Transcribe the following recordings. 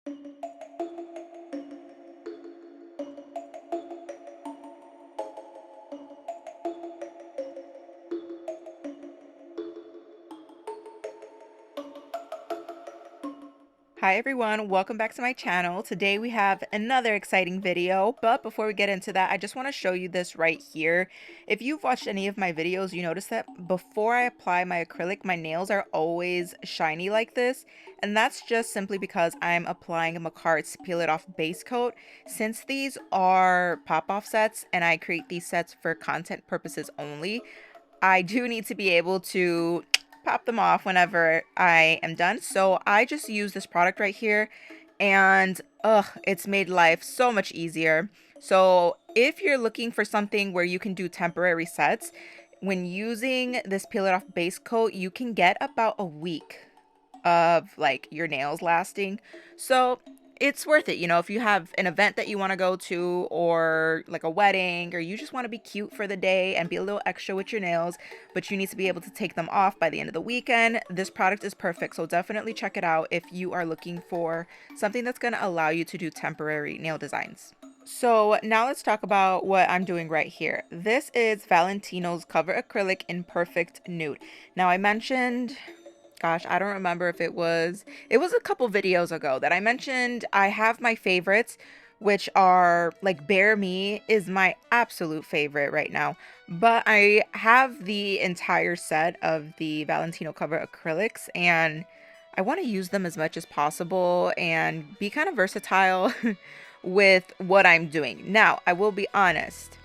Hi everyone, welcome back to my channel. Today we have another exciting video, but before we get into that, I just want to show you this right here. If you've watched any of my videos, you notice that before I apply my acrylic, my nails are always shiny like this, and that's just simply because I'm applying a Makart's Peel It Off base coat. Since these are pop-off sets and I create these sets for content purposes only, I do need to be able to pop them off whenever I am done. So I just use this product right here, and it's made life so much easier. So if you're looking for something where you can do temporary sets, when using this Peel It Off base coat, you can get about a week of like your nails lasting. So it's worth it, if you have an event that you want to go to, or like a wedding, or you just want to be cute for the day and be a little extra with your nails, but you need to be able to take them off by the end of the weekend. This product is perfect. So definitely check it out if you are looking for something that's going to allow you to do temporary nail designs. So now let's talk about what I'm doing right here. This is Valentino's Cover Acrylic in Perfect Nude. Now I mentioned, gosh, I don't remember if it was a couple videos ago that I mentioned I have my favorites, which are like Bare Me is my absolute favorite right now. But I have the entire set of the Valentino Cover acrylics, and I want to use them as much as possible and be kind of versatile with what I'm doing. Now, I will be honest.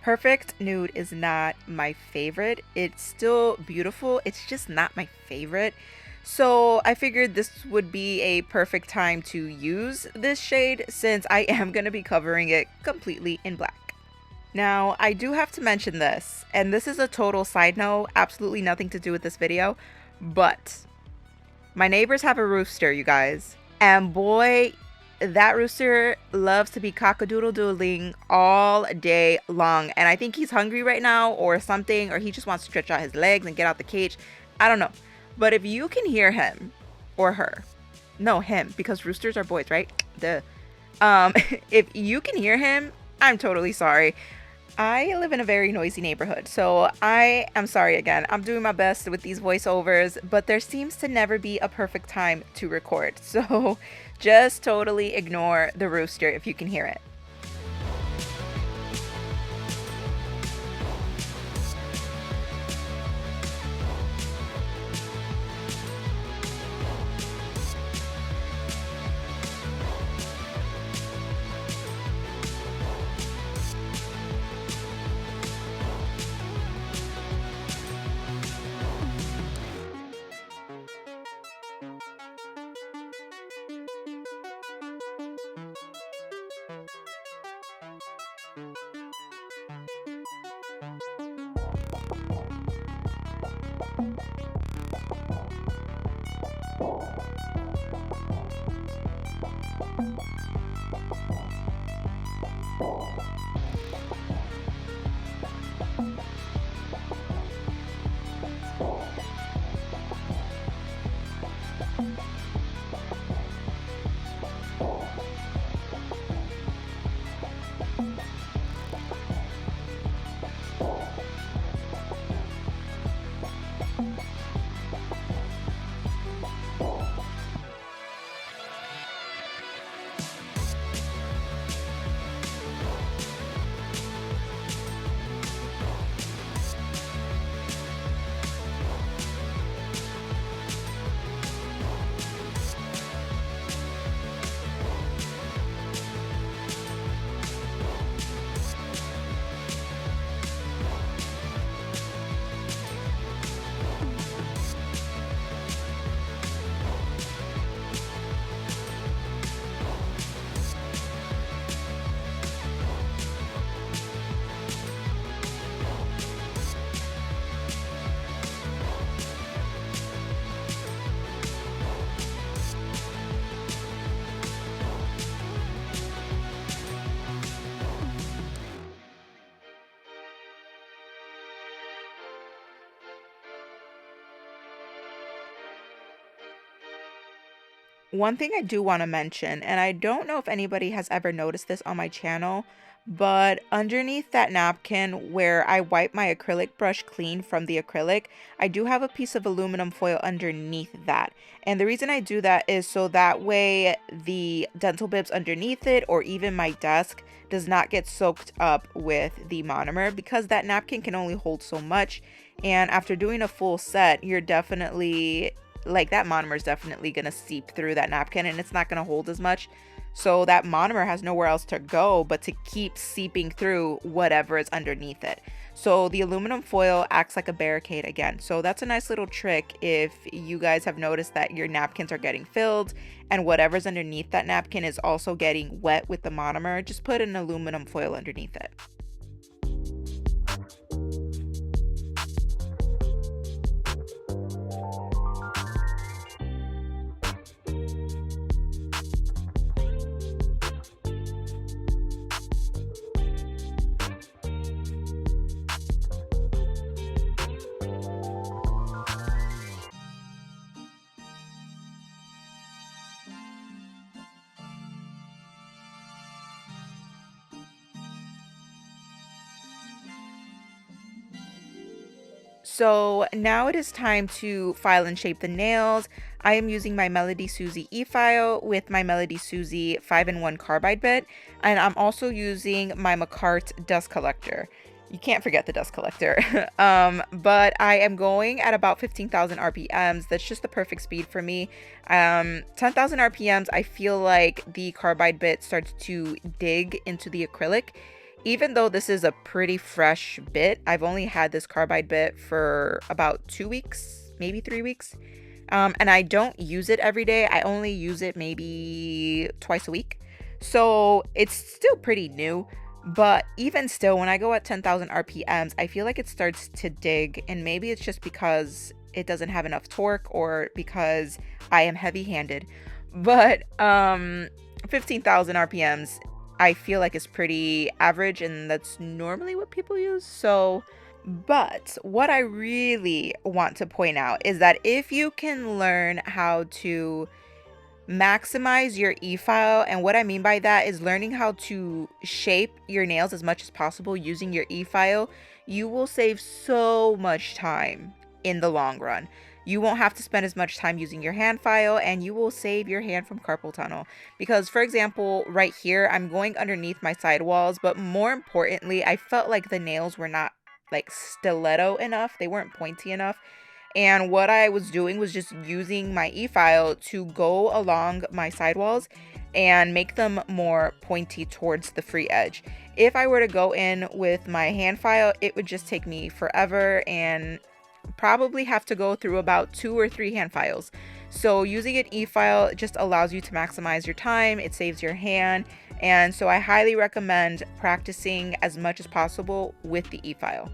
Perfect Nude is not my favorite. It's still beautiful. It's just not my favorite. So I figured this would be a perfect time to use this shade since I am going to be covering it completely in black. Now, I do have to mention this, and this is a total side note, absolutely nothing to do with this video, but my neighbors have a rooster, you guys. And boy, that rooster loves to be cock-a-doodle-doodling all day long. And I think he's hungry right now or something, or he just wants to stretch out his legs and get out the cage. I don't know. But if you can hear him or her, no, him, because roosters are boys, right? Duh. If you can hear him, I'm totally sorry. I live in a very noisy neighborhood, so I am sorry again. I'm doing my best with these voiceovers, but there seems to never be a perfect time to record. So just totally ignore the rooster if you can hear it. One thing I do want to mention, and I don't know if anybody has ever noticed this on my channel, but underneath that napkin where I wipe my acrylic brush clean from the acrylic, I do have a piece of aluminum foil underneath that. And the reason I do that is so that way the dental bibs underneath it, or even my desk, does not get soaked up with the monomer, because that napkin can only hold so much. And after doing a full set, you're definitely like, that monomer is definitely going to seep through that napkin and it's not going to hold as much. So that monomer has nowhere else to go but to keep seeping through whatever is underneath it. So the aluminum foil acts like a barricade again. So that's a nice little trick if you guys have noticed that your napkins are getting filled and whatever's underneath that napkin is also getting wet with the monomer. Just put an aluminum foil underneath it. So now it is time to file and shape the nails. I am using my Melody Susie e-file with my Melody Susie 5-in-1 carbide bit, and I'm also using my Macart dust collector. You can't forget the dust collector. But I am going at about 15,000 RPMs. That's just the perfect speed for me. 10,000 RPMs, I feel like the carbide bit starts to dig into the acrylic. Even though this is a pretty fresh bit, I've only had this carbide bit for about 2 weeks, maybe 3 weeks. And I don't use it every day. I only use it maybe twice a week. So it's still pretty new. But even still, when I go at 10,000 RPMs, I feel like it starts to dig. And maybe it's just because it doesn't have enough torque or because I am heavy-handed. But 15,000 RPMs, I feel like is pretty average, and that's normally what people use. So, but what I really want to point out is that if you can learn how to maximize your e-file, and what I mean by that is learning how to shape your nails as much as possible using your e-file, you will save so much time in the long run. You won't have to spend as much time using your hand file, and you will save your hand from carpal tunnel. Because, for example, right here, I'm going underneath my sidewalls, but more importantly, I felt like the nails were not like stiletto enough. They weren't pointy enough. And what I was doing was just using my e-file to go along my sidewalls and make them more pointy towards the free edge. If I were to go in with my hand file, it would just take me forever and probably have to go through about 2 or 3 hand files. So using an e-file just allows you to maximize your time, it saves your hand, and so I highly recommend practicing as much as possible with the e-file.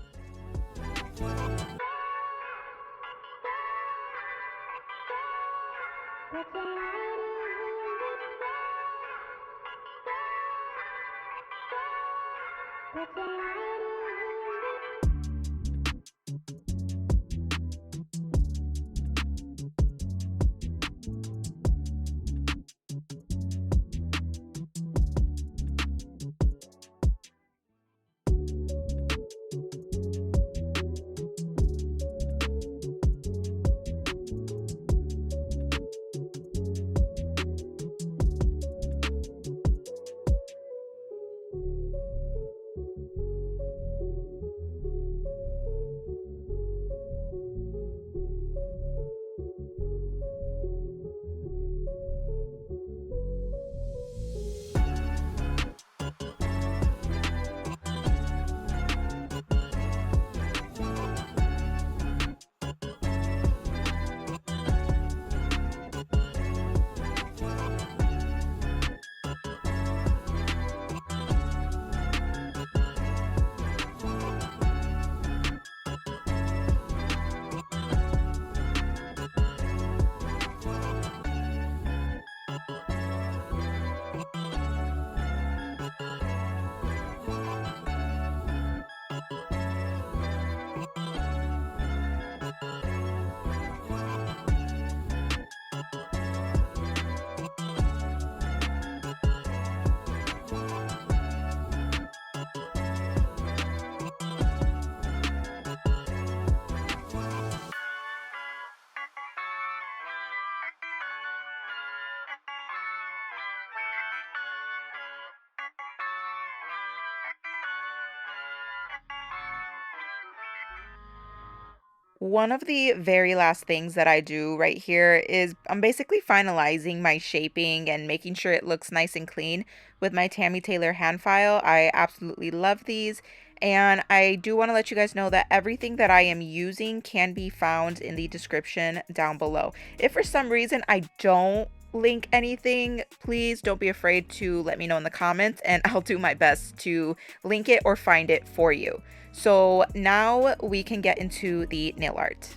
One of the very last things that I do right here is I'm basically finalizing my shaping and making sure it looks nice and clean with my Tammy Taylor hand file. I absolutely love these. And I do want to let you guys know that everything that I am using can be found in the description down below. If for some reason I don't link anything, please don't be afraid to let me know in the comments and I'll do my best to link it or find it for you. So now we can get into the nail art.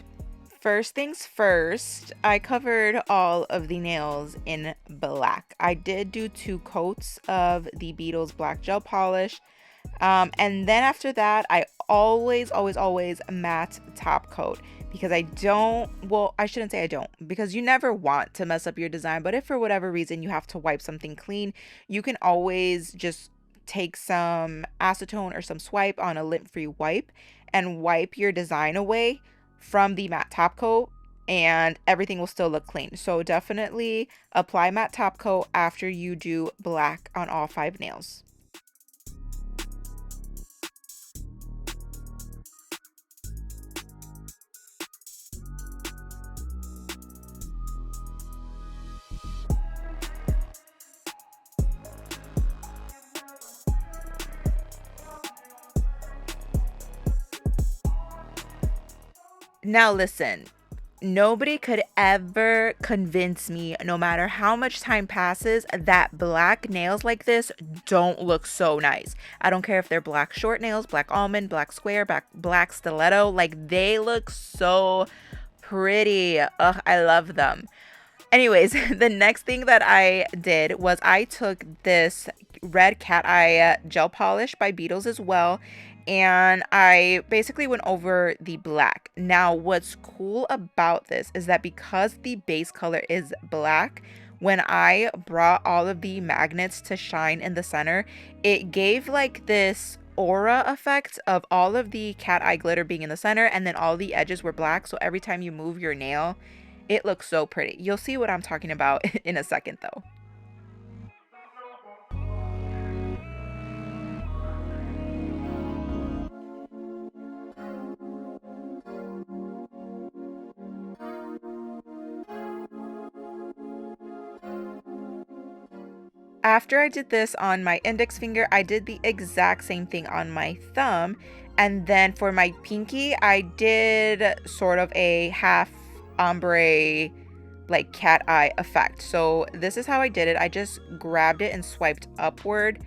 First things first, I covered all of the nails in black. I did do 2 coats of the Beetles black gel polish. And then after that, I always matte top coat because I don't, well, I shouldn't say I don't, because you never want to mess up your design. But if for whatever reason you have to wipe something clean, you can always just take some acetone or some swipe on a lint-free wipe and wipe your design away from the matte top coat and everything will still look clean. So definitely apply matte top coat after you do black on all 5 nails. Now listen, nobody could ever convince me, no matter how much time passes, that black nails like this don't look so nice. I don't care if they're black short nails, black almond, black square, black stiletto, like they look so pretty. Ugh, I love them. Anyways, the next thing that I did was I took this red cat eye gel polish by Beetles as well, and I basically went over the black. Now, what's cool about this is that because the base color is black, when I brought all of the magnets to shine in the center, it gave like this aura effect of all of the cat eye glitter being in the center, and then all the edges were black, so every time you move your nail, it looks so pretty. You'll see what I'm talking about in a second though. After I did this on my index finger, I did the exact same thing on my thumb. And then for my pinky, I did sort of a half ombre like cat eye effect. So this is how I did it. I just grabbed it and swiped upward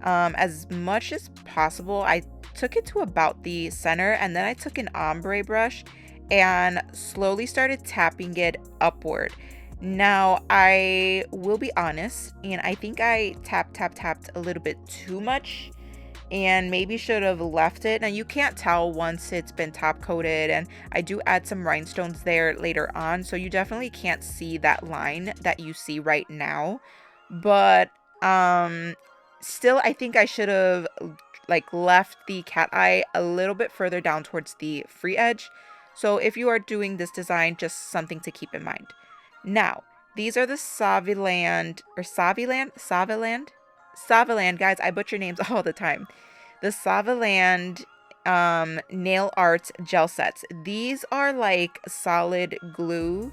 as much as possible. I took it to about the center, and then I took an ombre brush and slowly started tapping it upward. Now, I will be honest, and I think I tapped a little bit too much and maybe should have left it. Now, you can't tell once it's been top coated, and I do add some rhinestones there later on, so you definitely can't see that line that you see right now. But still, I think I should have like left the cat eye a little bit further down towards the free edge. So if you are doing this design, just something to keep in mind. Now, these are the Saviland, guys, I butcher names all the time. The Saviland nail art gel sets. These are like solid glue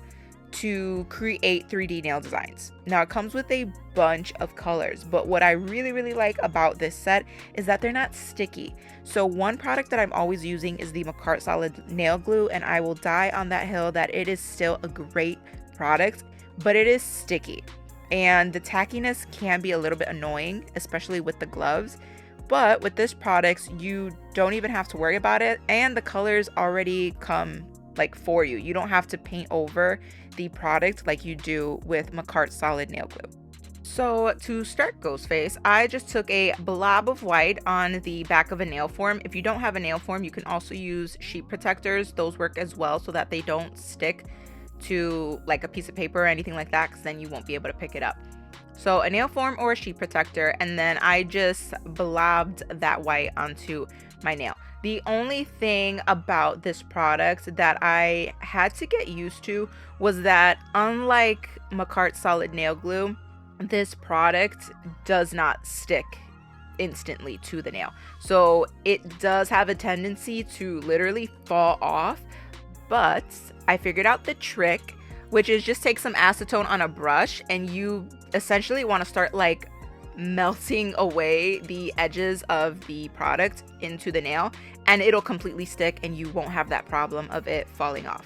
to create 3D nail designs. Now, it comes with a bunch of colors, but what I really like about this set is that they're not sticky. So one product that I'm always using is the Macart Solid Nail Glue, and I will die on that hill that it is still a great product, but it is sticky and the tackiness can be a little bit annoying, especially with the gloves. But with this product, you don't even have to worry about it, and the colors already come like for you. You don't have to paint over the product like you do with Macart Solid Nail Glue. So to start Ghostface, I just took a blob of white on the back of a nail form. If you don't have a nail form, you can also use sheet protectors. Those work as well so that they don't stick to like a piece of paper or anything like that, because then you won't be able to pick it up. So a nail form or a sheet protector, and then I just blobbed that white onto my nail. The only thing about this product that I had to get used to was that unlike Macart Solid Nail Glue, this product does not stick instantly to the nail. So it does have a tendency to literally fall off, But I figured out the trick, which is just take some acetone on a brush and you essentially want to start like melting away the edges of the product into the nail, and it'll completely stick and you won't have that problem of it falling off.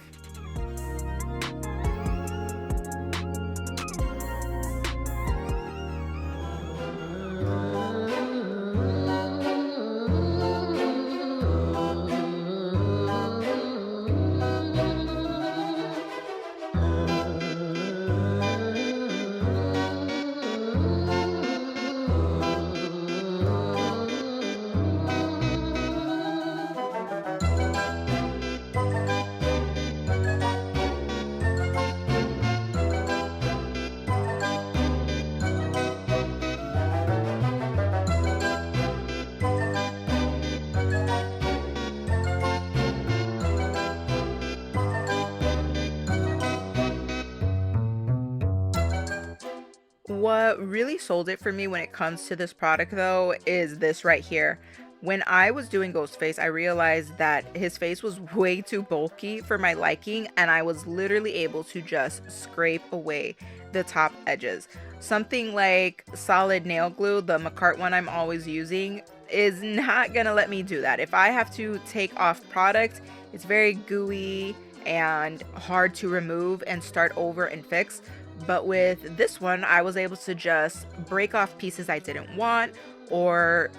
What really sold it for me when it comes to this product though is this right here. When I was doing Ghostface, I realized that his face was way too bulky for my liking, and I was literally able to just scrape away the top edges. Something like solid nail glue, the McCart one I'm always using, is not gonna let me do that. If I have to take off product, it's very gooey and hard to remove and start over and fix. But with this one, I was able to just break off pieces I didn't want, or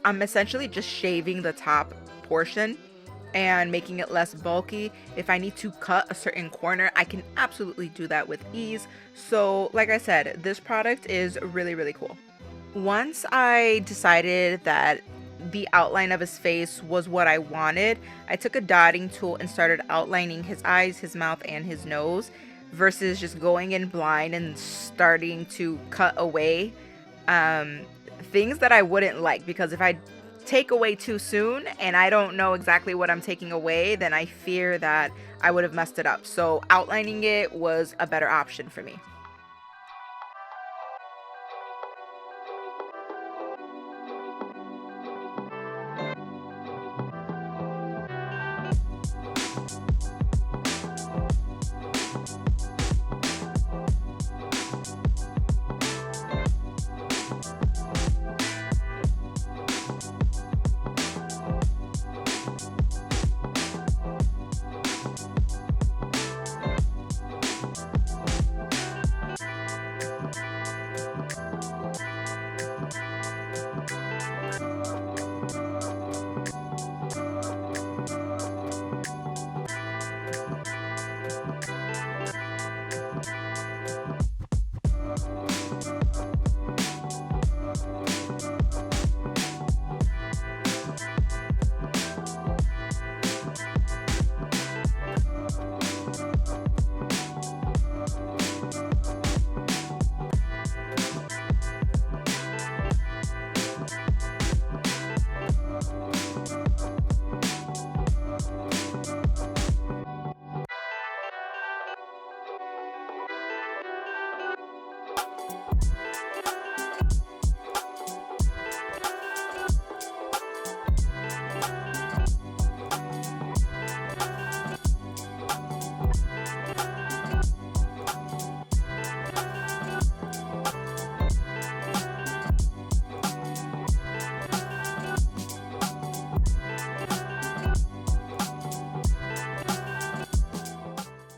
I'm essentially just shaving the top portion and making it less bulky. If I need to cut a certain corner, I can absolutely do that with ease. So like I said, this product is really, really cool. Once I decided that the outline of his face was what I wanted, I took a dotting tool and started outlining his eyes, his mouth, and his nose, versus just going in blind and starting to cut away things that I wouldn't like. Because if I take away too soon and I don't know exactly what I'm taking away, then I fear that I would have messed it up. So outlining it was a better option for me.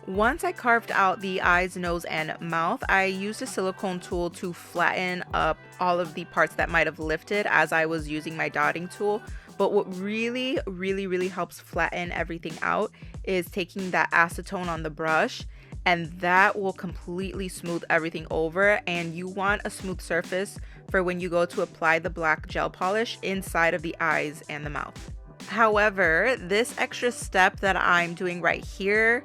Once I carved out the eyes, nose, and mouth, I used a silicone tool to flatten up all of the parts that might have lifted as I was using my dotting tool. But what really helps flatten everything out is taking that acetone on the brush, and that will completely smooth everything over. And you want a smooth surface for when you go to apply the black gel polish inside of the eyes and the mouth. However, this extra step that I'm doing right here,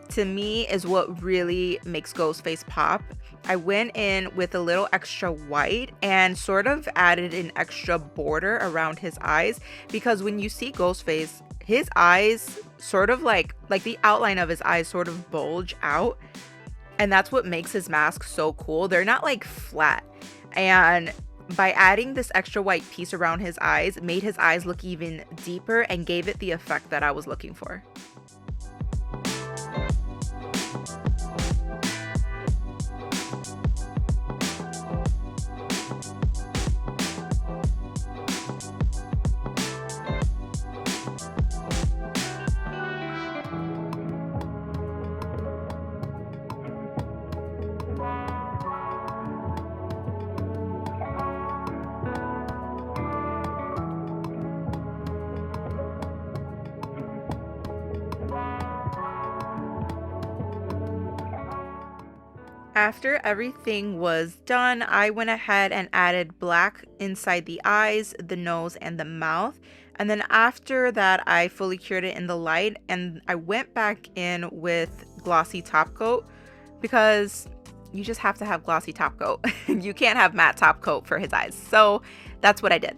to me, is what really makes Ghostface pop. I went in with a little extra white and sort of added an extra border around his eyes, because when you see Ghostface, his eyes sort of like the outline of his eyes sort of bulge out, and that's what makes his mask so cool. They're not like flat, and by adding this extra white piece around his eyes, it made his eyes look even deeper and gave it the effect that I was looking for. After everything was done, I went ahead and added black inside the eyes, the nose, and the mouth. And then after that, I fully cured it in the light, and I went back in with glossy top coat because you just have to have glossy top coat. You can't have matte top coat for his eyes. So that's what I did.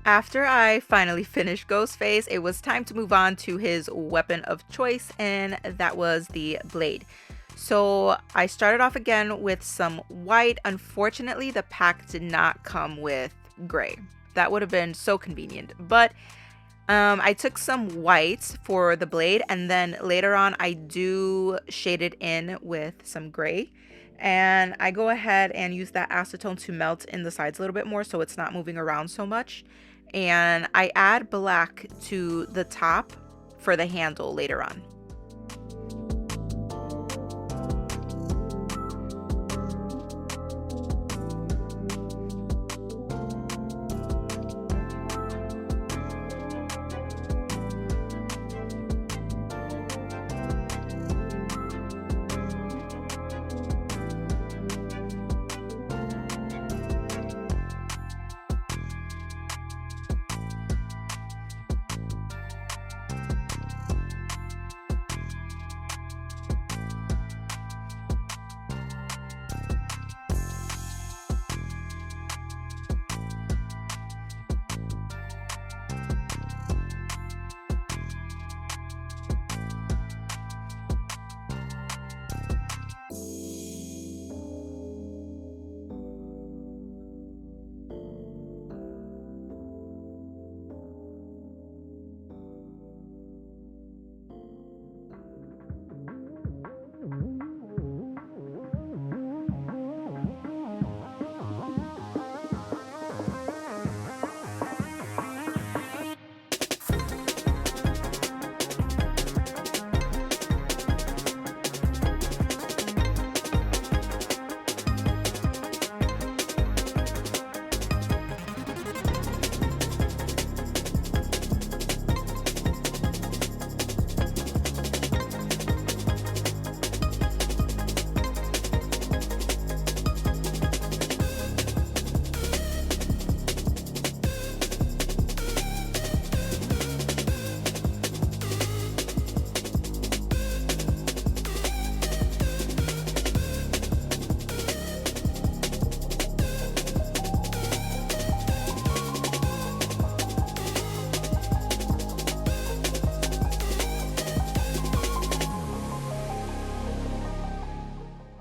After I finally finished Ghostface, it was time to move on to his weapon of choice, and that was the blade. So I started off again with some white. Unfortunately, the pack did not come with gray. That would have been so convenient. But I took some white for the blade, and then later on I do shade it in with some gray. And I go ahead and use that acetone to melt in the sides a little bit more so it's not moving around so much. And I add black to the top for the handle later on.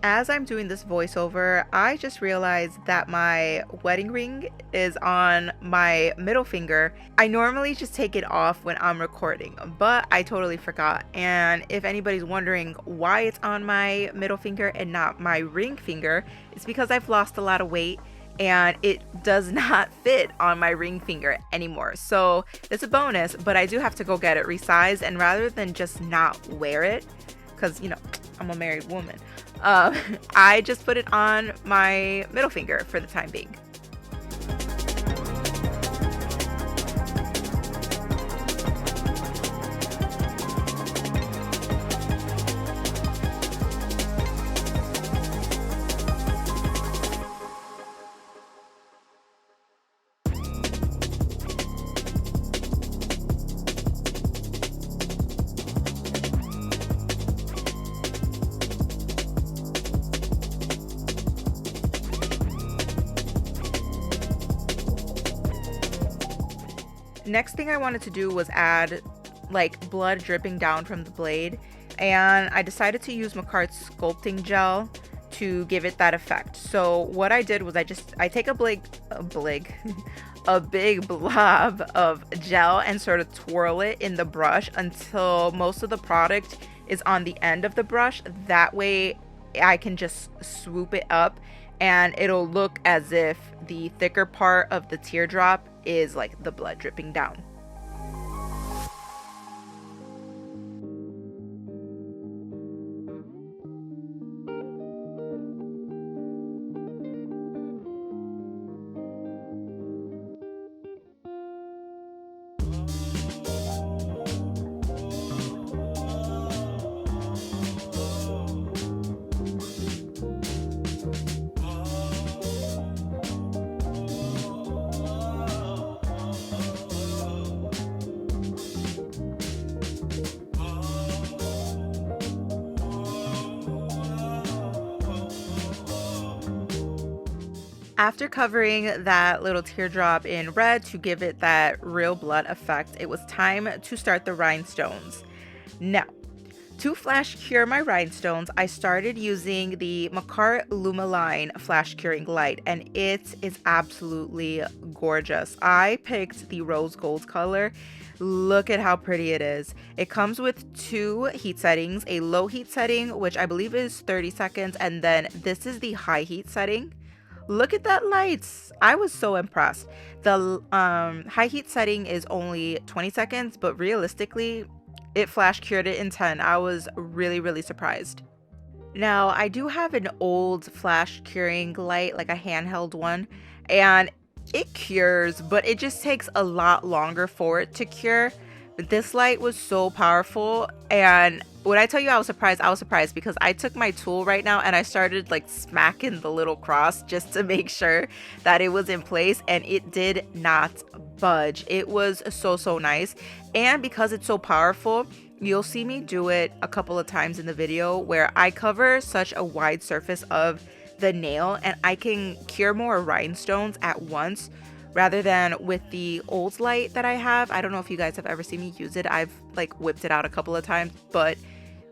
As I'm doing this voiceover, I just realized that my wedding ring is on my middle finger. I normally just take it off when I'm recording, but I totally forgot. And if anybody's wondering why it's on my middle finger and not my ring finger, it's because I've lost a lot of weight and it does not fit on my ring finger anymore. So it's a bonus, but I do have to go get it resized. And rather than just not wear it, because, you know, I'm a married woman, I just put it on my middle finger for the time being. Next thing I wanted to do was add like blood dripping down from the blade, and I decided to use Makart's sculpting gel to give it that effect. So what I did was I take a big blob of gel and sort of twirl it in the brush until most of the product is on the end of the brush. That way I can just swoop it up and it'll look as if the thicker part of the teardrop is like the blood dripping down. After covering that little teardrop in red to give it that real blood effect, it was time to start the rhinestones. Now, to flash cure my rhinestones, I started using the Makar Lumaline flash curing light, and it is absolutely gorgeous. I picked the rose gold color. Look at how pretty it is. It comes with 2 heat settings, a low heat setting, which I believe is 30 seconds, and then this is the high heat setting. Look at that lights. I was so impressed. The high heat setting is only 20 seconds, but realistically, it flash cured it in 10. I was really surprised. Now, I do have an old flash curing light, like a handheld one, and it cures, but it just takes a lot longer for it to cure. But this light was so powerful, and when I tell you I was surprised because I took my tool right now and I started like smacking the little cross just to make sure that it was in place, and it did not budge. It was so nice, and because it's so powerful, you'll see me do it a couple of times in the video where I cover such a wide surface of the nail and I can cure more rhinestones at once rather than with the old light that I have. I don't know if you guys have ever seen me use it. I've like whipped it out a couple of times, but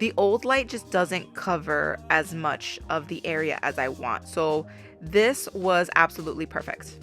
the old light just doesn't cover as much of the area as I want. So this was absolutely perfect.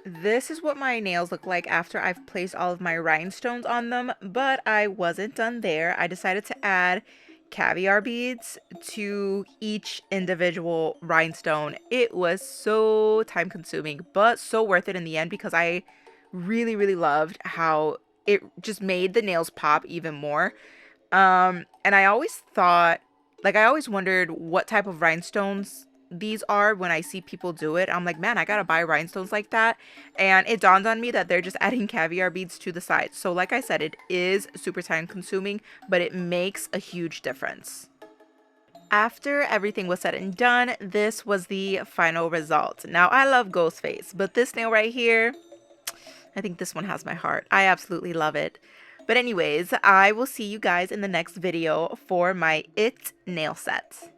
This is what my nails look like after I've placed all of my rhinestones on them, but I wasn't done there. I decided to add caviar beads to each individual rhinestone. It was so time consuming, but so worth it in the end because I really loved how it just made the nails pop even more. And I always thought, like, I always wondered what type of rhinestones these are when I see people do it. I'm like, man, I gotta buy rhinestones like that. And it dawned on me that they're just adding caviar beads to the side. So like I said, it is super time consuming, but it makes a huge difference. After everything was said and done, this was the final result. Now, I love Ghostface, but this nail right here, I think this one has my heart. I absolutely love it. But anyways, I will see you guys in the next video for my It nail set.